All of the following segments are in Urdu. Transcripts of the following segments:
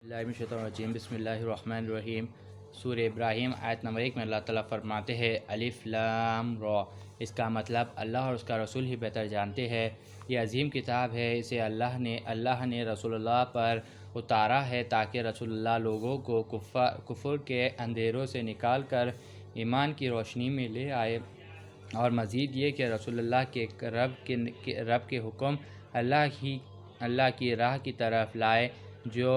اللہ من الشیطان الرجیم بسم اللہ الرحمن الرحیم۔ سورہ ابراہیم آیت نمبر 1 میں اللہ تعالیٰ فرماتے ہیں الف لام را۔ اس کا مطلب اللہ اور اس کا رسول ہی بہتر جانتے ہیں۔ یہ عظیم کتاب ہے، اسے اللہ نے رسول اللہ پر اتارا ہے تاکہ رسول اللہ لوگوں کو کفر کے اندھیروں سے نکال کر ایمان کی روشنی میں لے آئے، اور مزید یہ کہ رسول اللہ کے رب کے حکم اللہ کی راہ کی طرف لائے جو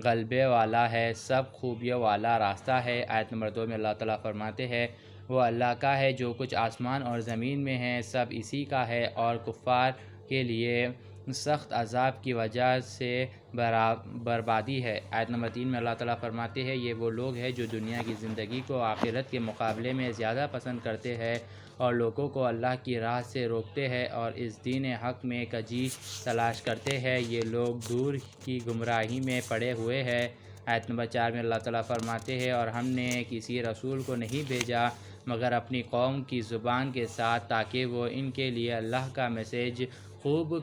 غلبے والا ہے، سب خوبیوں والا راستہ ہے۔ آیت نمبر 2 میں اللہ تعالیٰ فرماتے ہیں وہ اللہ کا ہے جو کچھ آسمان اور زمین میں ہے، سب اسی کا ہے، اور کفار کے لیے سخت عذاب کی وجہ سے بربادی ہے۔ آیت نمبر 3 میں اللہ تعالیٰ فرماتے ہیں یہ وہ لوگ ہیں جو دنیا کی زندگی کو آخرت کے مقابلے میں زیادہ پسند کرتے ہیں اور لوگوں کو اللہ کی راہ سے روکتے ہیں اور اس دین حق میں کجی تلاش کرتے ہیں، یہ لوگ دور کی گمراہی میں پڑے ہوئے ہیں۔ آیت نمبر 4 میں اللہ تعالیٰ فرماتے ہیں اور ہم نے کسی رسول کو نہیں بھیجا مگر اپنی قوم کی زبان کے ساتھ تاکہ وہ ان کے لیے اللہ کا میسیج خوب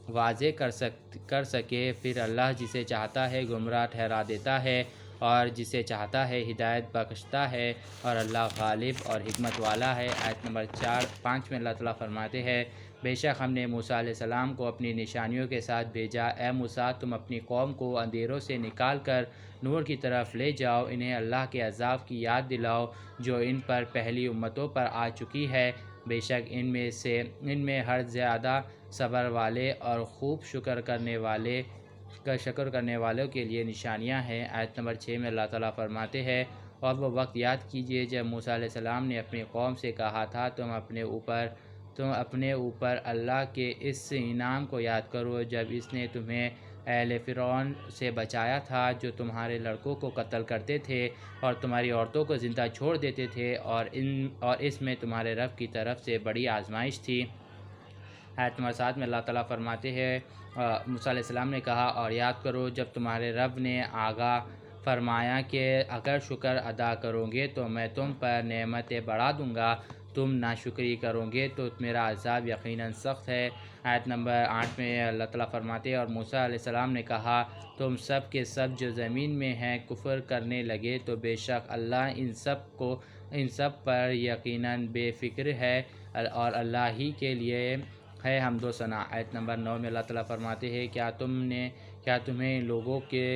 واضح کر سکے، پھر اللہ جسے چاہتا ہے گمراہ ٹھہرا دیتا ہے اور جسے چاہتا ہے ہدایت بخشتا ہے، اور اللہ غالب اور حکمت والا ہے۔ آیت نمبر 5 میں اللہ تعالیٰ فرماتے ہیں بے شک ہم نے موسیٰ علیہ السلام کو اپنی نشانیوں کے ساتھ بھیجا، اے موسیٰ تم اپنی قوم کو اندھیروں سے نکال کر نور کی طرف لے جاؤ، انہیں اللہ کے عذاب کی یاد دلاؤ جو ان پر پہلی امتوں پر آ چکی ہے، بے شک ان میں ہر زیادہ صبر والے اور خوب شکر کرنے والوں کے لیے نشانیاں ہیں۔ آیت نمبر 6 میں اللہ تعالیٰ فرماتے ہیں اور وہ وقت یاد کیجئے جب موسیٰ علیہ السلام نے اپنی قوم سے کہا تھا تم اپنے اوپر اللہ کے اس انعام کو یاد کرو جب اس نے تمہیں اہل فرعون سے بچایا تھا جو تمہارے لڑکوں کو قتل کرتے تھے اور تمہاری عورتوں کو زندہ چھوڑ دیتے تھے، اور اس میں تمہارے رب کی طرف سے بڑی آزمائش تھی۔ آیت نمبر 7 میں اللہ تعالیٰ فرماتے ہیں موسیٰ علیہ السلام نے کہا اور یاد کرو جب تمہارے رب نے آگاہ فرمایا کہ اگر شکر ادا کرو گے تو میں تم پر نعمتیں بڑھا دوں گا، تم ناشکری کرو گے تو میرا عذاب یقیناً سخت ہے۔ آیت نمبر 8 میں اللہ تعالیٰ فرماتے ہیں اور موسیٰ علیہ السلام نے کہا تم سب کے سب جو زمین میں ہیں کفر کرنے لگے تو بے شک اللہ ان سب پر یقیناً بے فکر ہے، اور اللہ ہی کے لیے ہے حمد و ثنا۔ آیت نمبر 9 میں اللہ تعالیٰ فرماتے ہیں کیا تمہیں ان لوگوں کے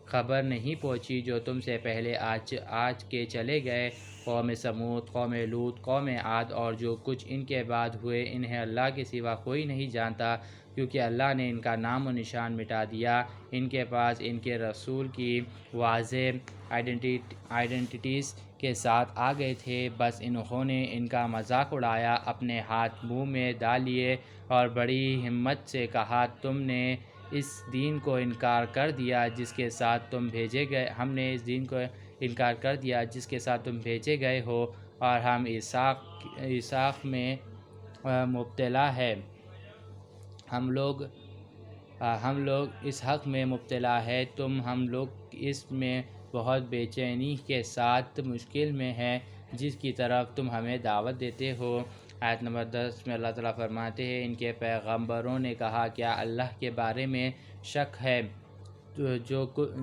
خبر نہیں پہنچی جو تم سے پہلے آج کے چلے گئے، قوم سمود، قوم لوط، قوم عاد اور جو کچھ ان کے بعد ہوئے، انہیں اللہ کے سوا کوئی نہیں جانتا کیونکہ اللہ نے ان کا نام و نشان مٹا دیا، ان کے پاس ان کے رسول کی واضح آئیڈینٹیٹیز کے ساتھ آ گئے تھے، بس انہوں نے ان کا مذاق اڑایا، اپنے ہاتھ منہ میں ڈال لیے اور بڑی ہمت سے کہا تم نے اس دین کو انکار کر دیا جس کے ساتھ تم بھیجے گئے، ہم نے اس دین کو انکار کر دیا جس کے ساتھ تم بھیجے گئے ہو، اور ہم اسحاق میں مبتلا ہے، ہم لوگ اس حق میں مبتلا ہے، ہم لوگ اس میں بہت بے چینی کے ساتھ مشکل میں ہیں جس کی طرف تم ہمیں دعوت دیتے ہو۔ آیت نمبر 10 میں اللہ تعالیٰ فرماتے ہیں ان کے پیغمبروں نے کہا کیا اللہ کے بارے میں شک ہے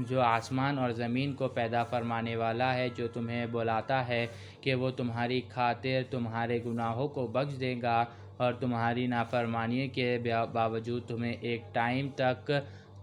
جو آسمان اور زمین کو پیدا فرمانے والا ہے، جو تمہیں بلاتا ہے کہ وہ تمہاری خاطر تمہارے گناہوں کو بخش دے گا اور تمہاری نافرمانی کے باوجود تمہیں ایک ٹائم تک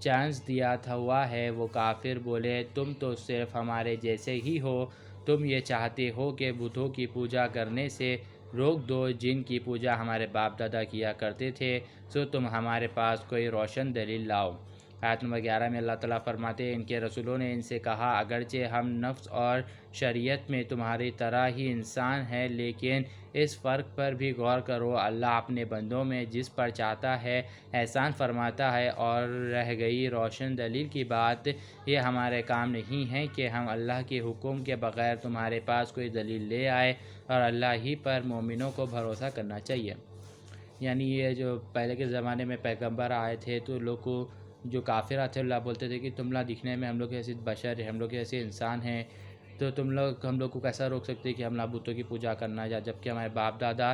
چانس دیا ہوا ہے۔ وہ کافر بولے تم تو صرف ہمارے جیسے ہی ہو، تم یہ چاہتے ہو کہ بتوں کی پوجا کرنے سے روک دو جن کی پوجا ہمارے باپ دادا کیا کرتے تھے، سو تم ہمارے پاس کوئی روشن دلیل لاؤ۔ آیت نمبر 11 میں اللہ تعالیٰ فرماتے ہیں ان کے رسولوں نے ان سے کہا اگرچہ ہم نفس اور شریعت میں تمہاری طرح ہی انسان ہیں لیکن اس فرق پر بھی غور کرو، اللہ اپنے بندوں میں جس پر چاہتا ہے احسان فرماتا ہے، اور رہ گئی روشن دلیل کی بات، یہ ہمارے کام نہیں ہے کہ ہم اللہ کے حکم کے بغیر تمہارے پاس کوئی دلیل لے آئے، اور اللہ ہی پر مومنوں کو بھروسہ کرنا چاہیے۔ یعنی یہ جو پہلے کے زمانے میں پیغمبر آئے تھے تو لوگ کو جو کافر تھے اللہ بولتے تھے کہ تم لوگ دکھنے میں ہم لوگ ایسے بشر ہیں، ہم لوگ ایسے انسان ہیں، تو ہم لوگ کو کیسا روک سکتے کہ ہم بتوں کی پوجا کرنا، جبکہ ہمارے باپ دادا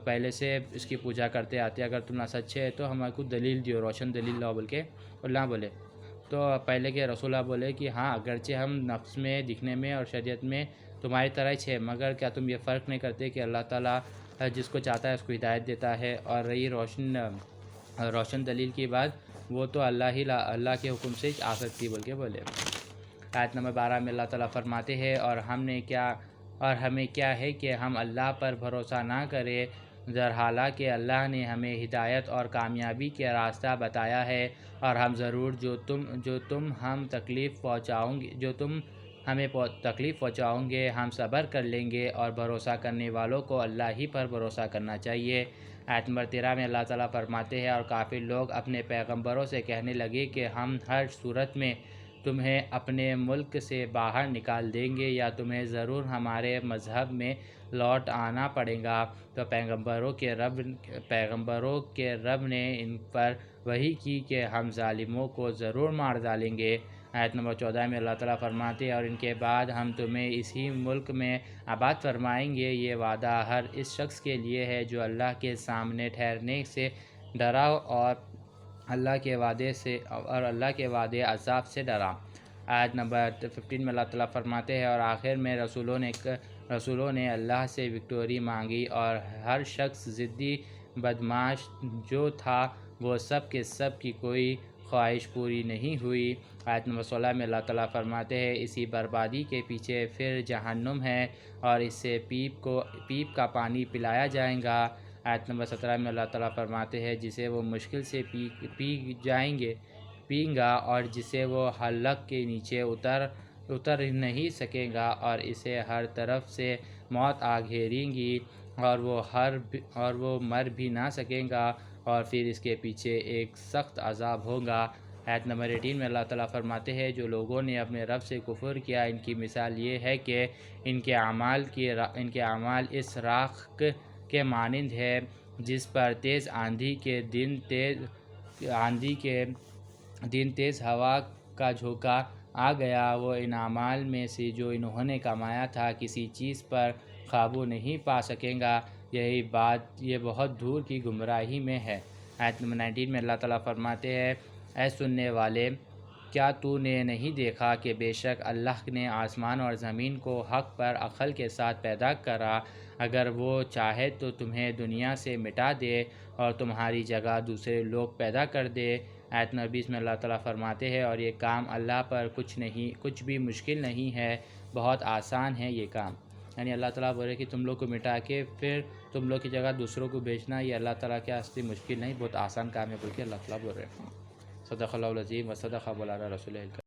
پہلے سے اس کی پوجا کرتے آتے، اگر تم سچے ہے تو ہمارے کو دلیل دیو، روشن دلیل لاؤ بول کے اللہ بولے۔ تو پہلے کے رسولہ بولے کہ ہاں اگرچہ ہم نفس میں، دکھنے میں اور شریعت میں تمہاری طرح ہی ہے، مگر کیا تم یہ فرق نہیں کرتے کہ اللہ تعالیٰ جس کو چاہتا ہے اس کو ہدایت دیتا ہے؟ اور رہی روشن دلیل کی بات، وہ تو اللہ کے حکم سے آ سکتی بول کے بولے۔ آیت نمبر 12 میں اللہ تعالیٰ فرماتے ہیں اور ہمیں کیا ہے کہ ہم اللہ پر بھروسہ نہ کریں، حالانکہ اللہ نے ہمیں ہدایت اور کامیابی کے راستہ بتایا ہے، اور ہم ضرور جو تم ہمیں تکلیف پہنچاؤ گے ہم صبر کر لیں گے، اور بھروسہ کرنے والوں کو اللہ ہی پر بھروسہ کرنا چاہیے۔ آیت نمبر 13 میں اللہ تعالیٰ فرماتے ہیں اور کافر لوگ اپنے پیغمبروں سے کہنے لگے کہ ہم ہر صورت میں تمہیں اپنے ملک سے باہر نکال دیں گے یا تمہیں ضرور ہمارے مذہب میں لوٹ آنا پڑے گا۔ تو پیغمبروں کے رب نے ان پر وحی کی کہ ہم ظالموں کو ضرور مار ڈالیں گے۔ آیت نمبر 14 میں اللہ تعالیٰ فرماتے ہیں اور ان کے بعد ہم تمہیں اسی ملک میں آباد فرمائیں گے، یہ وعدہ ہر اس شخص کے لیے ہے جو اللہ کے سامنے ٹھہرنے سے ڈرا اور اللہ کے وعدے عذاب سے ڈرا۔ آیت نمبر 15 میں اللہ تعالیٰ فرماتے ہیں اور آخر میں رسولوں نے اللہ سے وکٹوری مانگی، اور ہر شخص ضدی بدمعاش جو تھا وہ سب کے سب کی کوئی خواہش پوری نہیں ہوئی۔ آیت نمبر 16 میں اللہ تعالیٰ فرماتے ہیں اسی بربادی کے پیچھے پھر جہنم ہے، اور اس سے پیپ کا پانی پلایا جائے گا۔ آیت نمبر 17 میں اللہ تعالیٰ فرماتے ہیں جسے وہ مشکل سے پئیں گا اور جسے وہ حلق کے نیچے اتر نہیں سکے گا، اور اسے ہر طرف سے موت آ گھیرے گی اور وہ مر بھی نہ سکے گا، اور پھر اس کے پیچھے ایک سخت عذاب ہوگا۔ آیت نمبر 18 میں اللہ تعالیٰ فرماتے ہیں جو لوگوں نے اپنے رب سے کفر کیا ان کی مثال یہ ہے کہ ان کے اعمال اس راکھ کے مانند ہے جس پر تیز آندھی کے دن تیز ہوا کا جھونکا آ گیا، وہ ان اعمال میں سے جو انہوں نے کمایا تھا کسی چیز پر قابو نہیں پا سکے گا، یہ بہت دور کی گمراہی میں ہے۔ آیت نمبر 19 میں اللہ تعالیٰ فرماتے ہیں اے سننے والے، کیا تو نے نہیں دیکھا کہ بے شک اللہ نے آسمان اور زمین کو حق پر عقل کے ساتھ پیدا کرا، اگر وہ چاہے تو تمہیں دنیا سے مٹا دے اور تمہاری جگہ دوسرے لوگ پیدا کر دے۔ آیت نمبر 20 میں اللہ تعالیٰ فرماتے ہیں اور یہ کام اللہ پر کچھ بھی مشکل نہیں ہے، بہت آسان ہے یہ کام۔ یعنی اللہ تعالیٰ بول رہے کہ تم لوگ کو مٹا کے پھر تم لوگ کی جگہ دوسروں کو بیچنا، یہ اللہ تعالیٰ کے واسطے مشکل نہیں، بہت آسان کام ہے بول کے اللہ تعالیٰ بول رہے ہیں۔ صدق اللہ العظیم و صدق مولانا رسول اللہ۔